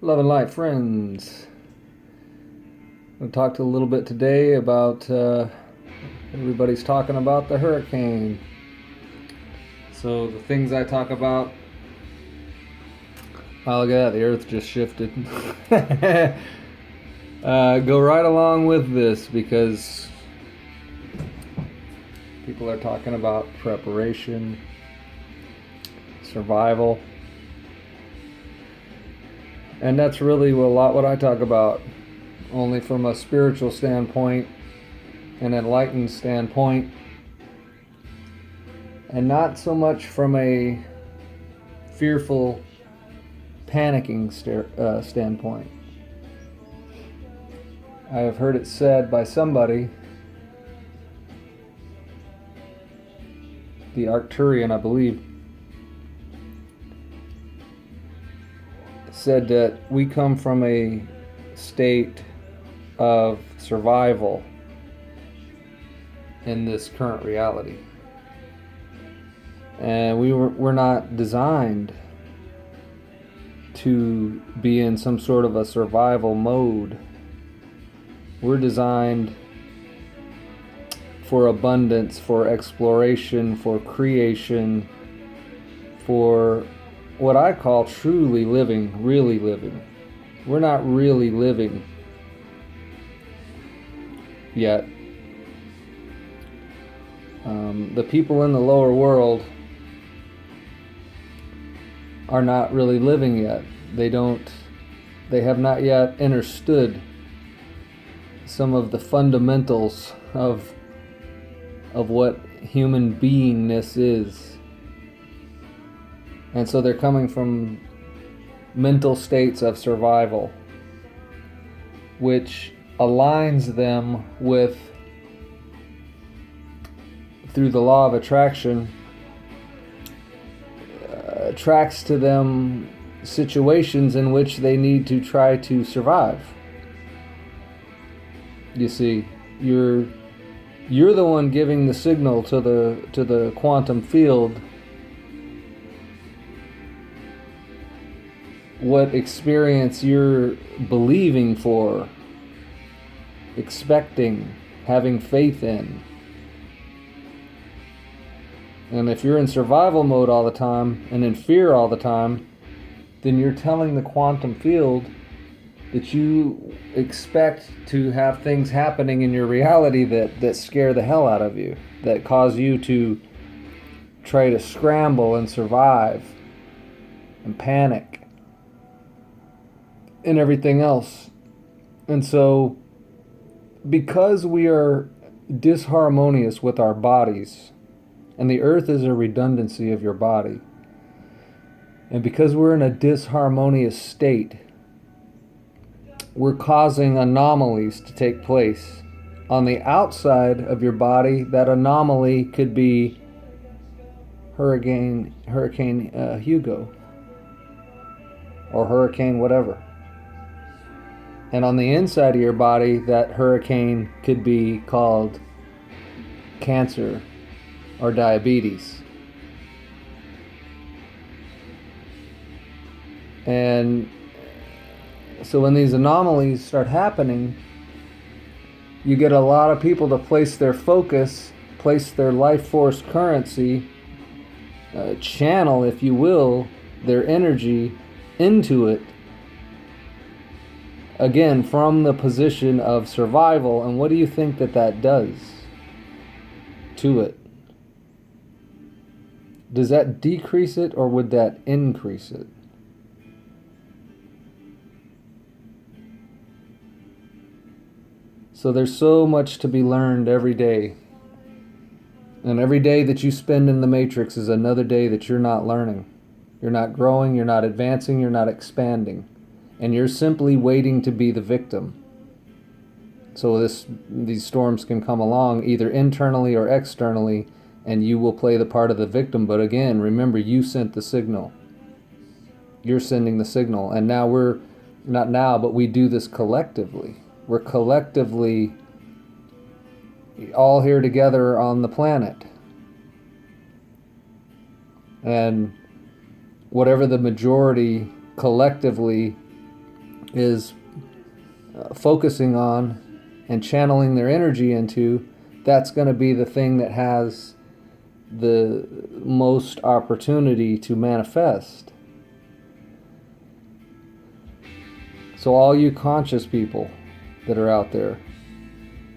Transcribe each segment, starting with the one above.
Love and light friends. We talked a little bit today about everybody's talking about the hurricane. So the things I talk about, oh look at that, the earth just shifted. Go right along with this because people are talking about preparation, survival. And that's really a lot what I talk about, only from a spiritual standpoint, an enlightened standpoint, and not so much from a fearful, panicking standpoint. I have heard it said by somebody, the Arcturian, I believe, said that we come from a state of survival in this current reality. And we're not designed to be in some sort of a survival mode. We're designed for abundance, for exploration, for creation, for what I call truly living, really living. We're not really living yet. The people in the lower world are not really living yet. They have not yet understood some of the fundamentals of what human beingness is. And so they're coming from mental states of survival, which aligns them with, through the law of attraction, attracts to them situations in which they need to try to survive. You see, you're the one giving the signal to the quantum field what experience you're believing for, expecting, having faith in. And if you're in survival mode all the time and in fear all the time, then you're telling the quantum field that you expect to have things happening in your reality that scare the hell out of you, that cause you to try to scramble and survive and panic and everything else. And so, because we are disharmonious with our bodies, and the earth is a redundancy of your body, and because we're in a disharmonious state, we're causing anomalies to take place. On the outside of your body, that anomaly could be Hurricane Hugo, or Hurricane whatever. And on the inside of your body, that hurricane could be called cancer or diabetes. And so when these anomalies start happening, you get a lot of people to place their focus, place their life force currency, channel, if you will, their energy into it. Again, from the position of survival. And what do you think that does to it? Does that decrease it, or would that increase it? So there's so much to be learned every day. And every day that you spend in the Matrix is another day that you're not learning. You're not growing, you're not advancing, you're not expanding. And you're simply waiting to be the victim. So these storms can come along either internally or externally, and you will play the part of the victim. But again, remember, you sent the signal. You're sending the signal. And now but we do this collectively. We're collectively all here together on the planet. And whatever the majority collectively is focusing on and channeling their energy into, that's going to be the thing that has the most opportunity to manifest. So all you conscious people that are out there,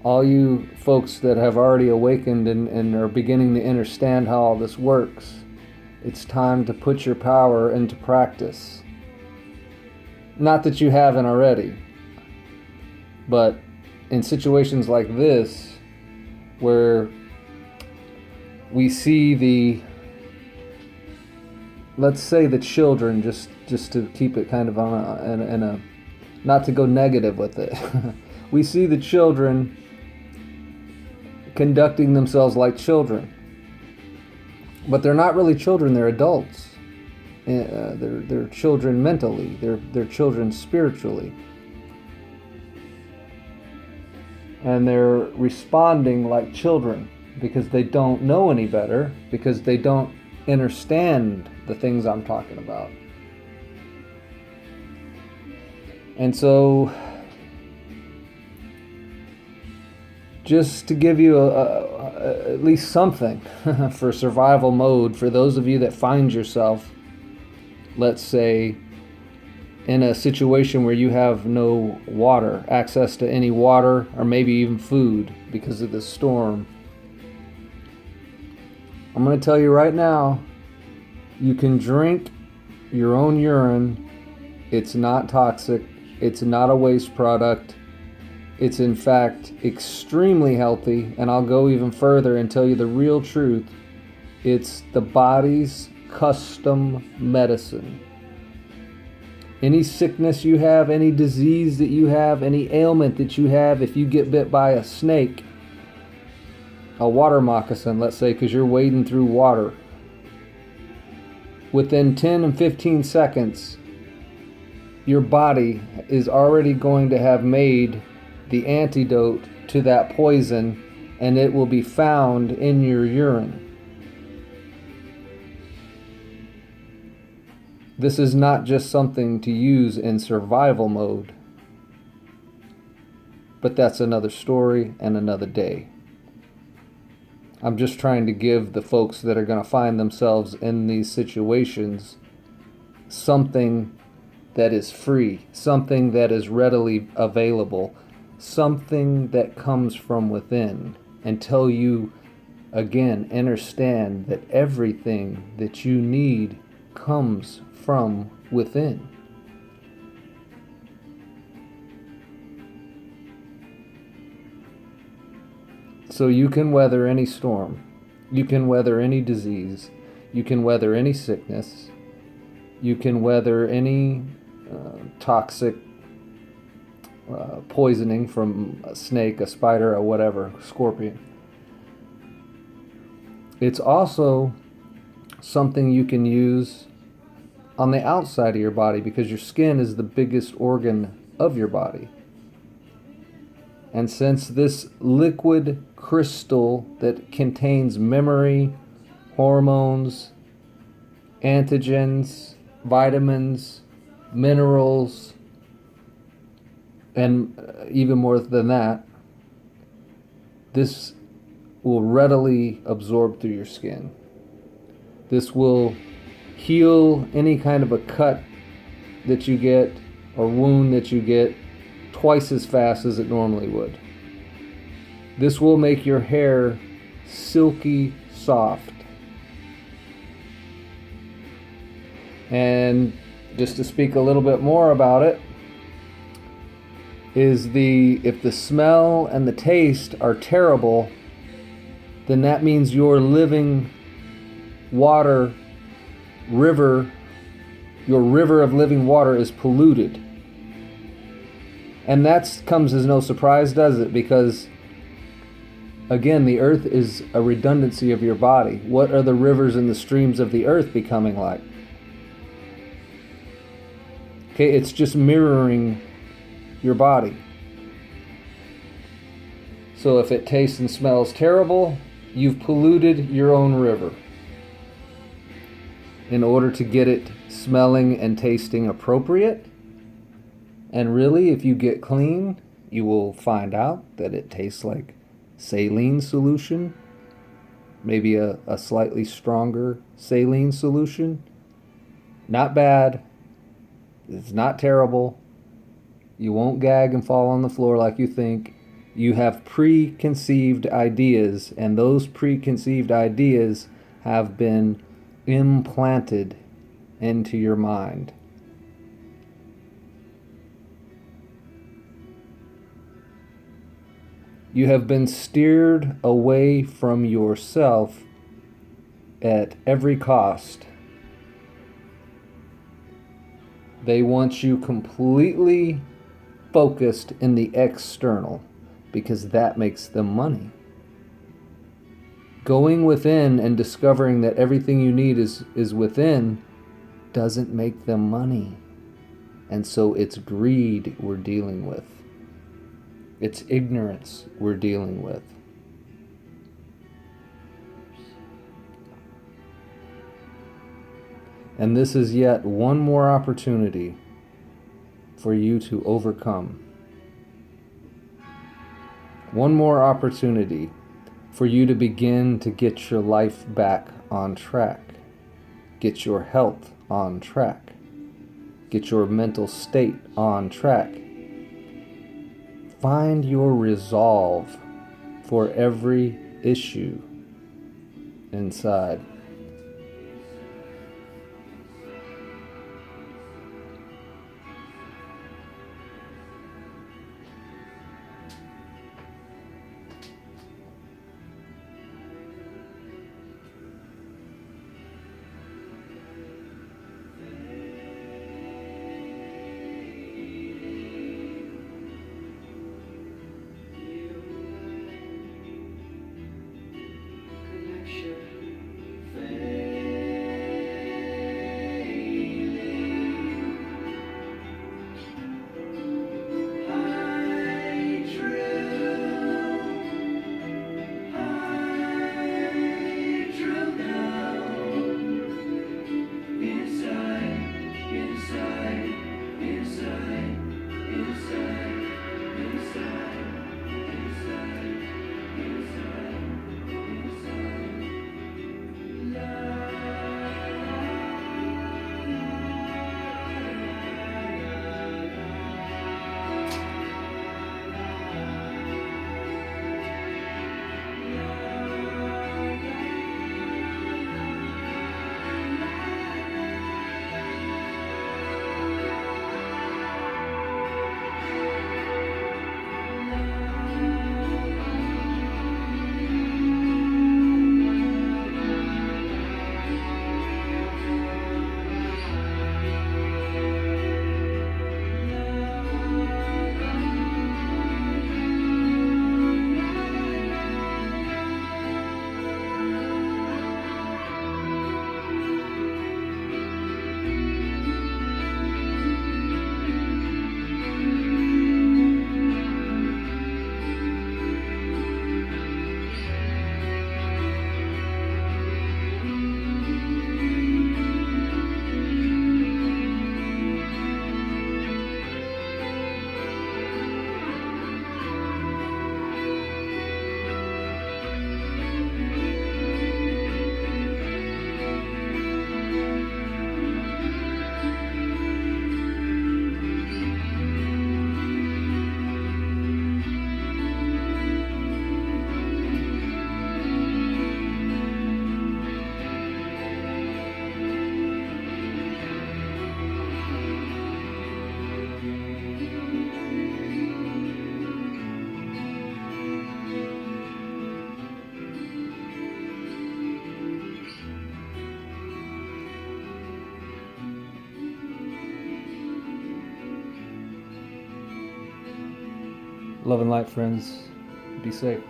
all you folks that have already awakened and are beginning to understand how all this works, it's time to put your power into practice. Not that you haven't already, but in situations like this, where we see let's say the children, just to keep it kind of on a not to go negative with it. We see the children conducting themselves like children, but they're not really children, they're adults. They're children mentally, they're children spiritually. And they're responding like children because they don't know any better, because they don't understand the things I'm talking about. And so, just to give you at least something for survival mode, for those of you that find yourself, let's say, in a situation where you have no water, access to any water, or maybe even food because of the storm, I'm going to tell you right now, you can drink your own urine. It's not toxic. It's not a waste product. It's in fact extremely healthy, and I'll go even further and tell you the real truth. It's the body's custom medicine. Any sickness you have, any disease that you have, any ailment that you have, if you get bit by a snake, a water moccasin, let's say, because you're wading through water, within 10 and 15 seconds, your body is already going to have made the antidote to that poison, and it will be found in your urine. This is not just something to use in survival mode, but that's another story and another day. I'm just trying to give the folks that are going to find themselves in these situations something that is free, something that is readily available, something that comes from within, until you again understand that everything that you need comes from within. So you can weather any storm, you can weather any disease, you can weather any sickness, you can weather any toxic poisoning from a snake, a spider, or whatever, scorpion. It's also something you can use on the outside of your body, because your skin is the biggest organ of your body. And since this liquid crystal that contains memory, hormones, antigens, vitamins, minerals, and even more than that, this will readily absorb through your skin. This will heal any kind of a cut that you get or wound that you get twice as fast as it normally would. This will make your hair silky soft. And just to speak a little bit more about it, is if the smell and the taste are terrible, then that means your living water river, your river of living water is polluted. And that comes as no surprise, does it? Because again, the earth is a redundancy of your body. What are the rivers and the streams of the earth becoming like? Okay, it's just mirroring your body. So if it tastes and smells terrible, you've polluted your own river in order to get it smelling and tasting appropriate And really, if you get clean, you will find out that it tastes like saline solution, maybe a slightly stronger saline solution. Not bad. It's not terrible. You won't gag and fall on the floor like you think. You have preconceived ideas, and those preconceived ideas have been implanted into your mind. You have been steered away from yourself at every cost. They want you completely focused in the external because that makes them money. Going within and discovering that everything you need is within doesn't make them money. And so it's greed we're dealing with. It's ignorance we're dealing with. And this is yet one more opportunity for you to overcome. One more opportunity for you to begin to get your life back on track. Get your health on track. Get your mental state on track. Find your resolve for every issue inside. Love and light, friends. Be safe.